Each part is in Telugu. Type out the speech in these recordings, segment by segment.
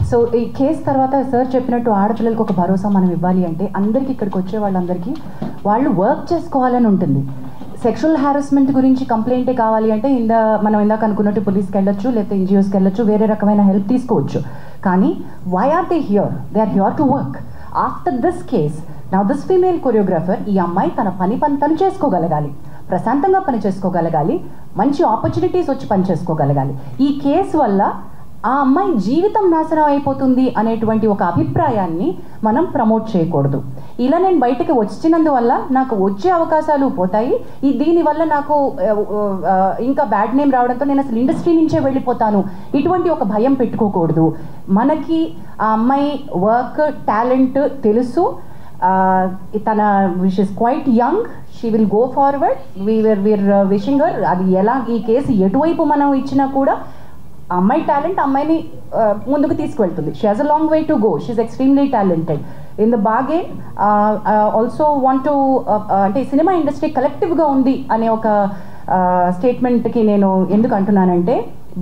సో ఈ కేసు తర్వాత సార్ చెప్పినట్టు ఆడపిల్లలకు ఒక భరోసా మనం ఇవ్వాలి అంటే అందరికీ ఇక్కడికి వచ్చే వాళ్ళందరికీ వాళ్ళు వర్క్ చేసుకోవాలని ఉంటుంది. సెక్షువల్ హారాస్మెంట్ గురించి కంప్లైంటే కావాలి అంటే మనం ఇందాక అనుకున్నట్టు పోలీస్కి వెళ్ళొచ్చు, లేకపోతే ఎన్జిఓస్కి వెళ్ళొచ్చు, వేరే రకమైన హెల్ప్ తీసుకోవచ్చు. కానీ why are they here? They are here to work. After this case now this female choreographer, ఈ అమ్మాయి తన పని తను చేసుకోగలగాలి, ప్రశాంతంగా పని చేసుకోగలగాలి, మంచి ఆపర్చునిటీస్ వచ్చి పని చేసుకోగలగాలి. ఈ కేసు వల్ల ఆ అమ్మాయి జీవితం నాశనం అయిపోతుంది అనేటువంటి ఒక అభిప్రాయాన్ని మనం ప్రమోట్ చేయకూడదు. ఇలా నేను బయటకు వచ్చినందువల్ల నాకు వచ్చే అవకాశాలు పోతాయి, దీనివల్ల నాకు ఇంకా బ్యాడ్ నేమ్ రావడంతో నేను అసలు ఇండస్ట్రీ నుంచే వెళ్ళిపోతాను, ఇటువంటి ఒక భయం పెట్టుకోకూడదు. మనకి ఆ అమ్మాయి వర్క్ టాలెంట్ తెలుసు, తన wish is quite young, she will go forward, we are wishing her. అది ఎలా ఈ కేసు ఎటువైపు మనం ఇచ్చినా కూడా అమ్మాయి టాలెంట్ అమ్మాయిని ముందుకు తీసుకువెళ్తుంది. She has a long way to go, she is extremely talented. In the bargain also want to అంటే సినిమా ఇండస్ట్రీ కలెక్టివ్గా ఉంది అనే ఒక స్టేట్మెంట్కి నేను ఎందుకు అంటున్నానంటే,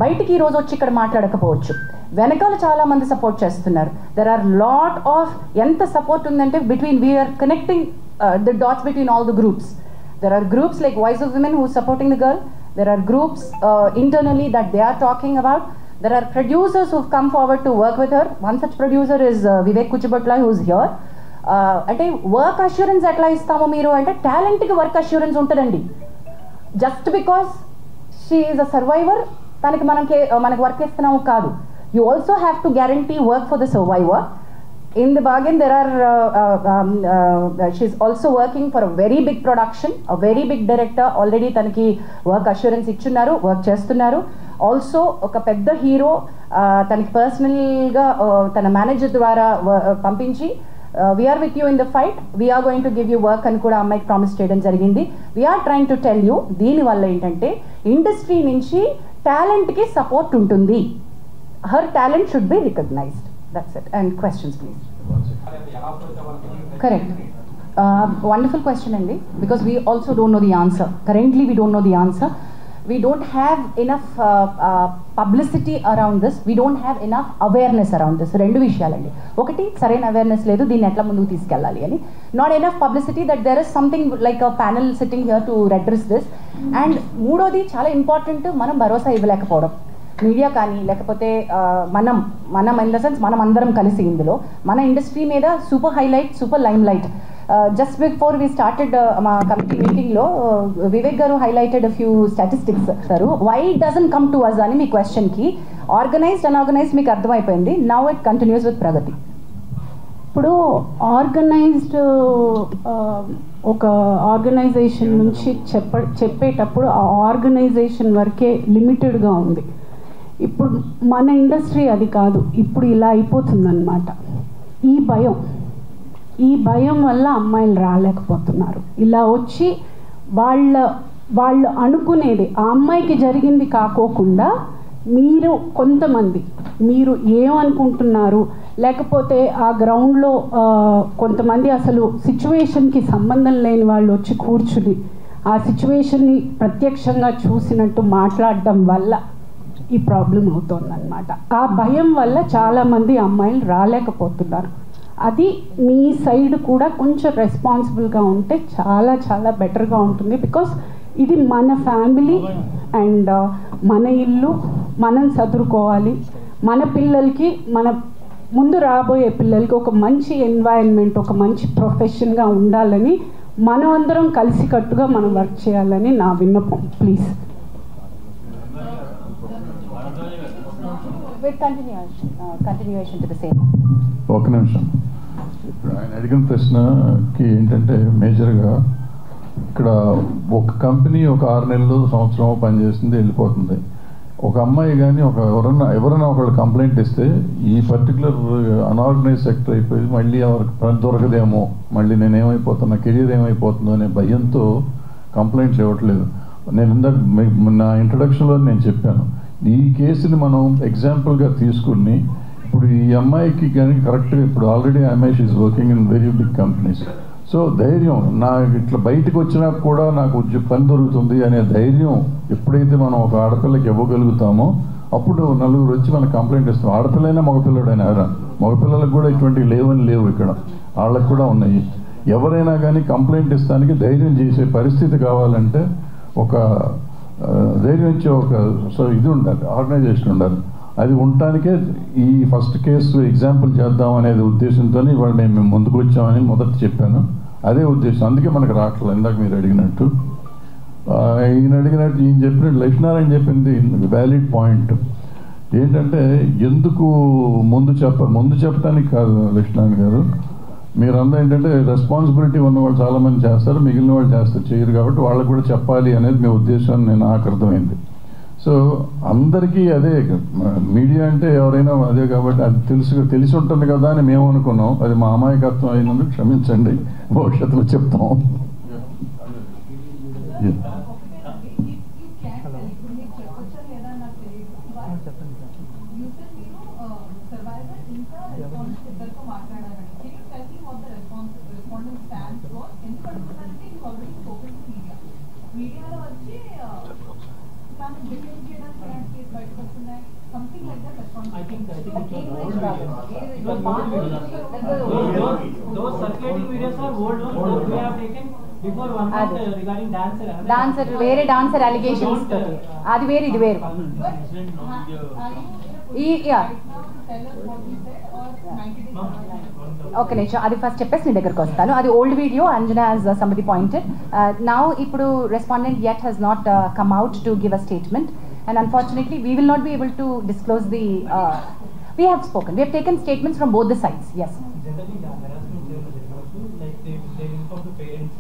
బయటికి ఈరోజు వచ్చి ఇక్కడ మాట్లాడకపోవచ్చు, వెనకాల చాలామంది సపోర్ట్ చేస్తున్నారు. దెర్ ఆర్ లాట్ ఆఫ్ ఎంత సపోర్ట్ ఉందంటే we are connecting the dots between all the groups. There are groups like voice of women who supporting the girl. There are groups internally that they are talking about. There are producers who've come forward to work with her. One such producer is Vivek Kuchibutla, who's here. Ante work assurance etla istamo meeru ante talent ki work assurance untadandi. Just because she is a survivor taniki manaki work istunnam kaadu. You also have to guarantee work for the survivor. In the bargain, there are she's also working for a very big production, a very big director. Already tanaki work assurance ichunnaru, work chestunnaru. Also oka pedda hero tanaki personal ga tana manager dwara pampinchi we are with you in the fight, we are going to give you work అని కూడా అమ్మాయికి ప్రామిస్ చేయడం జరిగింది. we are trying to tell you, దీని వల్ల ఏంటంటే ఇండస్ట్రీ నుంచి టాలెంట్ కి సపోర్ట్ ఉంటుంది. her talent should be recognized. That's it. And questions, please. Correct. Wonderful question, Andy, because we also don't know the answer. Currently, we don't know the answer. We don't have enough publicity around this. We don't have enough awareness around this. Rendu vishayalandi. Okati saraina awareness ledu, deenni etla munduku తీసుకెళ్ళాలి అని. Not enough publicity that there is something like a panel sitting here to address this. And మూడోది చాలా ఇంపార్టెంట్, మనం భరోసా ఇవ్వలేకపోవడం. మీడియా కానీ లేకపోతే మనం ఇన్ ద సెన్స్ మనం అందరం కలిసి ఇందులో మన ఇండస్ట్రీ మీద super highlight, super limelight. Just before we started మా కమిటీ మీటింగ్లో వివేక్ గారు highlighted few statistics sir. Why it doesn't come to us అని మీ క్వశ్చన్కి ఆర్గనైజ్డ్ అన్ఆర్గనైజ్డ్ మీకు అర్థమైపోయింది. Now it continues with Pragathi. ఇప్పుడు ఆర్గనైజ్డ్ ఒక ఆర్గనైజేషన్ నుంచి చెప్పేటప్పుడు ఆ ఆర్గనైజేషన్ వరకే లిమిటెడ్గా ఉంది. ఇప్పుడు మన ఇండస్ట్రీ అది కాదు, ఇప్పుడు ఇలా అయిపోతుందన్నమాట. ఈ భయం వల్ల అమ్మాయిలు రాలేకపోతున్నారు. ఇలా వచ్చి వాళ్ళు అనుకునేది ఆ అమ్మాయికి జరిగింది కాకోకుండా కొంతమంది మీరు ఏమనుకుంటున్నారు, లేకపోతే ఆ గ్రౌండ్లో కొంతమంది అసలు సిచ్యువేషన్కి సంబంధం లేని వాళ్ళు వచ్చి కూర్చుని ఆ సిచ్యువేషన్ని ప్రత్యక్షంగా చూసినట్టు మాట్లాడడం వల్ల ఈ ప్రాబ్లం అవుతుందన్నమాట. ఆ భయం వల్ల చాలామంది అమ్మాయిలు రాలేకపోతున్నారు. అది మీ సైడ్ కూడా కొంచెం రెస్పాన్సిబుల్గా ఉంటే చాలా చాలా బెటర్గా ఉంటుంది. బికాస్ ఇది మన ఫ్యామిలీ అండ్ మన ఇల్లు, మనం చదువుకోవాలి. మన పిల్లలకి, మన ముందు రాబోయే పిల్లలకి ఒక మంచి ఎన్వైరన్మెంట్, ఒక మంచి ప్రొఫెషన్గా ఉండాలని మనం అందరం కలిసికట్టుగా మనం వర్క్ చేయాలని నా విన్నపం. Please. Continuation to the same. ఒక నిమిషం. ఇప్పుడు ఆయన అడిగిన ప్రశ్నకి ఏంటంటే మేజర్గా ఇక్కడ ఒక కంపెనీ ఒక 6 నెలలు సంవత్సరం పనిచేస్తుంది, వెళ్ళిపోతుంది. ఒక అమ్మాయి కానీ ఎవరైనా ఒకళ్ళు కంప్లైంట్ ఇస్తే ఈ పర్టికులర్ అన్ఆర్గనైజ్ సెక్టర్ అయిపోయి మళ్ళీ ఎవరికి పని దొరకదేమో, మళ్ళీ నేనేమైపోతున్నా, కెరీర్ ఏమైపోతుందో అనే భయంతో కంప్లైంట్లు ఇవ్వట్లేదు. నేను ఇందాక నా ఇంట్రడక్షన్లో నేను చెప్పాను, ఈ కేసుని మనం ఎగ్జాంపుల్గా తీసుకుని ఇప్పుడు ఈ అమ్మాయికి కానీ కరెక్ట్గా ఇప్పుడు ఆల్రెడీ అమ్మాయి she working in very big companies. So ధైర్యం, నాకు ఇట్లా బయటకు వచ్చినా కూడా నాకు పని దొరుకుతుంది అనే ధైర్యం ఎప్పుడైతే మనం ఒక ఆడపిల్లకి ఇవ్వగలుగుతామో అప్పుడు నలుగురు వచ్చి మనకు కంప్లైంట్ ఇస్తాం. ఆడపిల్లైనా మగపిల్లడైనా ఎవరైనా, మగపిల్లలకు కూడా ఇటువంటివి లేవు ఇక్కడ, వాళ్ళకు కూడా ఉన్నాయి. ఎవరైనా కానీ కంప్లైంట్ ఇస్తానికి ధైర్యం చేసే పరిస్థితి కావాలంటే ఒక ధైర్యం ఇచ్చే ఒక ఇది ఉండాలి, ఆర్గనైజేషన్ ఉండాలి. అది ఉండటానికే ఈ ఫస్ట్ కేసు ఎగ్జాంపుల్ చేద్దాం అనేది ఉద్దేశంతో ఇవాళ మేము ముందుకు వచ్చామని మొదట చెప్పాను. అదే ఉద్దేశం, అందుకే మనకు రావట్లేదు. ఇందాక మీరు అడిగినట్టు ఈయన చెప్పినట్టు లక్ష్మీనారాయణ చెప్పింది వ్యాలిడ్ పాయింట్. ఏంటంటే ఎందుకు ముందు చెప్పడానికి కాదు లక్ష్మీనారాయణ గారు, మీరందరూ ఏంటంటే రెస్పాన్సిబిలిటీ ఉన్నవాళ్ళు చాలామంది చేస్తారు, మిగిలిన వాళ్ళు చేయరు, కాబట్టి వాళ్ళకు కూడా చెప్పాలి అనేది మీ ఉద్దేశం నాకు అర్థమైంది. సో అందరికీ అదే, మీడియా అంటే ఎవరైనా అదే కాబట్టి అది తెలిసి ఉంటుంది కదా అని మేము అనుకున్నాం. అది మా అమాయకత్వం అయినందుకు క్షమించండి, భవిష్యత్తులో చెప్తాం. డాన్సర్ వేరే, డాన్సర్ అలిగేషన్స్ అది వేరు, ఇది వేరు. ఒక నిమిషం, అది ఫస్ట్ చెప్పేసి నీ దగ్గరకు వస్తాను. అది old video, Anjana as somebody pointed. Now ఇప్పుడు respondent yet has not come out to give a statement, and unfortunately we will not be able to disclose the we have spoken, we have taken statements from both the sides. Yes, generally harassment like they inform to parents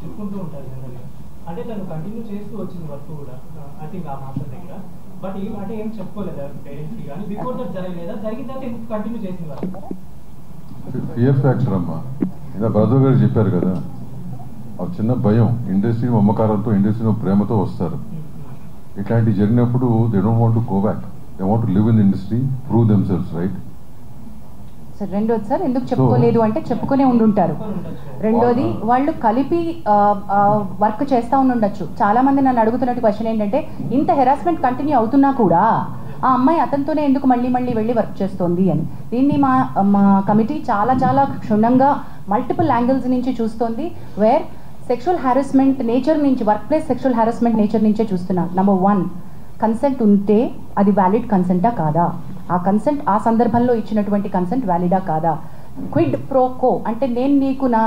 చెప్పుకుంటూ ఉంటారు జనరల్గా. అంటే తను కంటిన్యూ చేస్తూ వచ్చింది వర్క్ కూడా, ఐ థింక్ ఆ మాస్టర్ దగ్గర. బట్ అంటే ఏం చెప్పుకోలేదు పేరెంట్స్కి, కానీ బిఫోర్ దట్ జరగలేదా, జరిగిన తర్వాత ఎందుకు కంటిన్యూ చేసింది వర్క్? ఫియర్ ఫ్యాక్టర్ అమ్మా, ఇలా బ్రదర్ గారు చెప్పారు కదా, ఆ చిన్న భయం. ఇండస్ట్రీ మమకారంతో, ఇండస్ట్రీ ప్రేమతో వస్తారు. ఇట్లాంటివి జరిగినప్పుడు they don't want to go back, they want to live in industry, prove themselves, right? Sir రెండోది సార్ ఎందుకు చెప్పుకోలేదు అంటే చెప్పుకునే ఉండుంటారు. రెండోది వాళ్ళు కలిపి వర్క్ చేస్తూ ఉండొచ్చు. చాలా మంది నన్ను అడుగుతున్నట్టు క్వశ్చన్ ఏంటంటే, ఇంత హెరాస్మెంట్ కంటిన్యూ అవుతున్నా కూడా ఆ అమ్మాయి అతనితోనే ఎందుకు మళ్ళీ వెళ్ళి వర్క్ చేస్తోంది అని. దీన్ని మా కమిటీ చాలా చాలా క్షుణ్ణంగా మల్టిపుల్ యాంగిల్స్ నుంచి చూస్తోంది. వేర్ సెక్షువల్ హారాస్మెంట్ నేచర్ నుంచి, work place sexual harassment nature నుంచే చూస్తున్నాను. నెంబర్ 1, కన్సెంట్ ఉంటే అది వ్యాలిడ్ కన్సెంటా కాదా, ఆ కన్సెంట్ ఆ సందర్భంలో ఇచ్చినటువంటి కన్సెంట్ వ్యాలిడా కాదా. క్విడ్ ప్రోకో అంటే నేను నీకు నా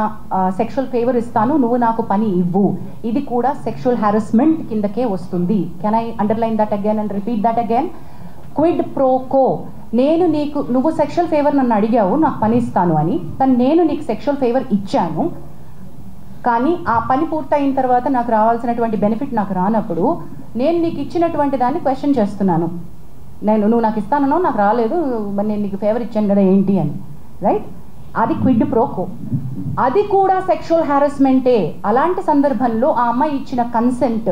సెక్షువల్ ఫేవర్ ఇస్తాను, నువ్వు నాకు పని ఇవ్వు, ఇది కూడా సెక్షువల్ హారాస్మెంట్ కిందకే వస్తుంది. Can I underline that again and repeat that again? Quid pro quo, నువ్వు సెక్షువల్ ఫేవర్ నన్ను అడిగావు, నాకు పని ఇస్తాను అని, కానీ నేను నీకు సెక్షువల్ ఫేవర్ ఇచ్చాను, కానీ ఆ పని పూర్తయిన తర్వాత నాకు రావాల్సినటువంటి బెనిఫిట్ నాకు రానప్పుడు నేను నీకు ఇచ్చినటువంటి దాన్ని క్వశ్చన్ చేస్తున్నాను. నువ్వు నాకు ఇస్తానో నాకు రాలేదు, మరి నేను నీకు ఫేవర్ ఇచ్చాను కదా ఏంటి అని, రైట్? అది క్విడ్ ప్రోకో, అది కూడా సెక్షువల్ హారాస్మెంటే. అలాంటి సందర్భంలో ఆ అమ్మాయి ఇచ్చిన కన్సెంట్,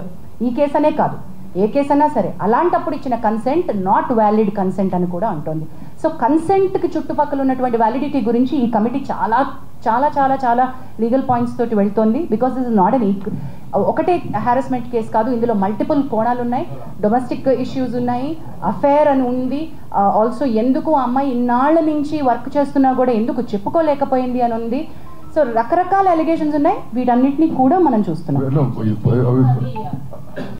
ఈ కేసు అనే కాదు ఏ కేసు అయినా సరే, అలాంటప్పుడు ఇచ్చిన కన్సెంట్ నాట్ వ్యాలిడ్ కన్సెంట్ అని కూడా అంటుంది. సో కన్సెంట్కి చుట్టుపక్కల ఉన్నటువంటి వ్యాలిడిటీ గురించి ఈ కమిటీ చాలా చాలా చాలా చాలా లీగల్ పాయింట్స్ తోటి వెళ్తోంది. Because this is not an ఒకటే హారాస్మెంట్ కేసు కాదు, ఇందులో మల్టిపుల్ కోణాలు ఉన్నాయి. డొమెస్టిక్ ఇష్యూస్ ఉన్నాయి, అఫేర్ అని ఉంది, ఆల్సో ఎందుకు ఆ అమ్మాయి ఇన్నాళ్ల నుంచి వర్క్ చేస్తున్నా కూడా ఎందుకు చెప్పుకోలేకపోయింది అని ఉంది. సో రకరకాల అలిగేషన్స్ ఉన్నాయి, వీటన్నిటినీ కూడా మనం చూస్తున్నాం.